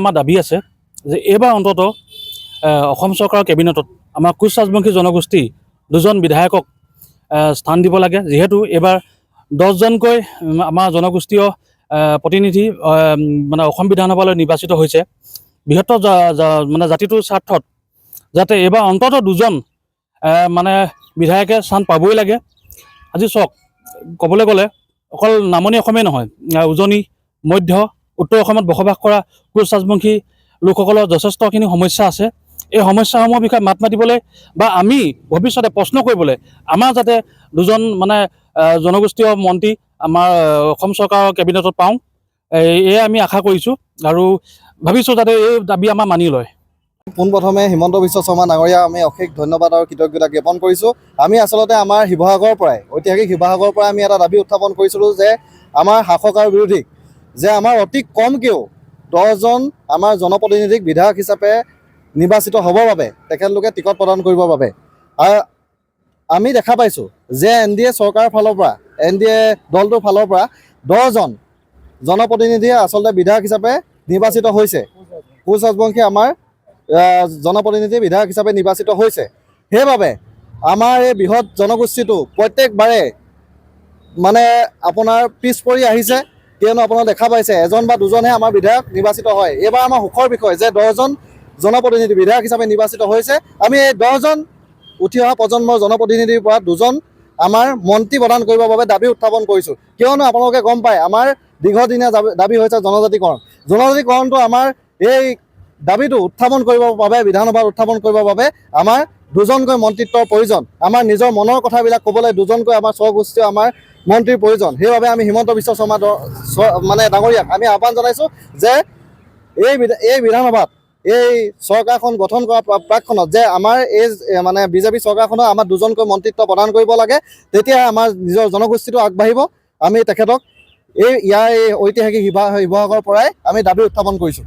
আমাৰ দাবী আছে যে এইবাৰ অন্তত অসম চৰকাৰৰ কেবিনেটত আমাৰ কোচ ৰাজবংশী জনগোষ্ঠী দুজন বিধায়কক স্থান দিব লাগে। যিহেতু এইবাৰ 10জনকৈ আমাৰ জনগোষ্ঠীয় প্ৰতিনিধি মানে অসম বিধানসভালৈ নিৰ্বাচিত হৈছে। বৃহত্তৰ মানে জাতিটোৰ স্বাৰ্থত যাতে এইবাৰ অন্তত 2জন মানে বিধায়কে স্থান পাবই লাগে। আজি চাওক, ক'বলৈ গ'লে অকল নামনি অসমেই নহয়, উজনি, মধ্য, উত্তৰ অসমত বসবাস কৰা কোচ ৰাজবংশী লোকসকলৰ যথেষ্টখিনি সমস্যা আছে। এই সমস্যাসমূহৰ বিষয়ে মাত মাতিবলৈ বা আমি ভৱিষ্যতে প্ৰশ্ন কৰিবলৈ আমাৰ যাতে 2জন মানে জনগোষ্ঠীয় মন্ত্ৰী আমাৰ অসম চৰকাৰৰ কেবিনেটত পাওঁ, এয়ে আমি আশা কৰিছোঁ আৰু ভাবিছোঁ যাতে এই দাবী আমাৰ মানি লয়। পোনপ্ৰথমে হিমন্ত বিশ্ব শৰ্মা ডাঙৰীয়া আমি অশেষ ধন্যবাদ আৰু কৃতজ্ঞতা জ্ঞাপন কৰিছোঁ। আমি আচলতে আমাৰ শিৱসাগৰৰ পৰাই, ঐতিহাসিক শিৱসাগৰৰ পৰাই আমি এটা দাবী উত্থাপন কৰিছিলোঁ যে আমাৰ শাসক আৰু বিৰোধীক যে আমাৰ অতি কমকৈও 10জন আমাৰ জনপ্ৰতিনিধিক বিধায়ক হিচাপে নিৰ্বাচিত হ'বৰ বাবে তেখেতলোকে টিকট প্ৰদান কৰিবৰ বাবে। আৰু আমি দেখা পাইছোঁ যে NDA চৰকাৰৰ ফালৰ পৰা, NDA দলটোৰ ফালৰ পৰা 10জন জনপ্ৰতিনিধিয়ে আচলতে বিধায়ক হিচাপে নিৰ্বাচিত হৈছে। কোচ ৰাজবংশী আমাৰ জনপ্ৰতিনিধি বিধায়ক হিচাপে নিৰ্বাচিত হৈছে। সেইবাবে আমাৰ এই বৃহৎ জনগোষ্ঠীটো প্ৰত্যেকবাৰে মানে আপোনাৰ পিছ পৰি আহিছে, কিয়নো আপোনাৰ দেখা পাইছে 1জন বা 2জনহে আমাৰ বিধায়ক নিৰ্বাচিত হয়। এইবাৰ আমাৰ সুখৰ বিষয় যে 10জন জনপ্ৰতিনিধি বিধায়ক হিচাপে নিৰ্বাচিত হৈছে। আমি এই 10জন উঠি অহা প্ৰজন্মৰ জনপ্ৰতিনিধিৰ পৰা 2জন আমাৰ মন্ত্ৰী প্ৰদান কৰিবৰ বাবে দাবী উত্থাপন কৰিছোঁ। কিয়নো আপোনালোকে গম পায় আমাৰ দীৰ্ঘদিনীয়া দাবী হৈছে জনজাতিকৰণ। জনজাতিকৰণটো আমাৰ এই দাবীটো উত্থাপন কৰিবৰ বাবে, বিধানসভাত উত্থাপন কৰিবৰ বাবে আমাৰ 2জনকৈ মন্ত্ৰীত্বৰ প্ৰয়োজন। আমাৰ নিজৰ মনৰ কথাবিলাক ক'বলৈ 2জনকৈ আমাৰ স্বগোষ্ঠীয় আমাৰ মন্ত্ৰীৰ প্ৰয়োজন। সেইবাবে আমি হিমন্ত বিশ্ব শৰ্মা মানে ডাঙৰীয়াক আমি আহ্বান জনাইছোঁ যে এই বিধানসভাত এই চৰকাৰখন গঠন কৰা প্ৰাকখনত যে আমাৰ এই মানে বিজেপি চৰকাৰখনক আমাৰ 2জনকৈ মন্ত্ৰীত্ব প্ৰদান কৰিব লাগে। তেতিয়াহে আমাৰ নিজৰ জনগোষ্ঠীটো আগবাঢ়িব। আমি তেখেতক এই ঐতিহাসিক শিৱসাগৰৰ পৰাই আমি দাবী উত্থাপন কৰিছোঁ।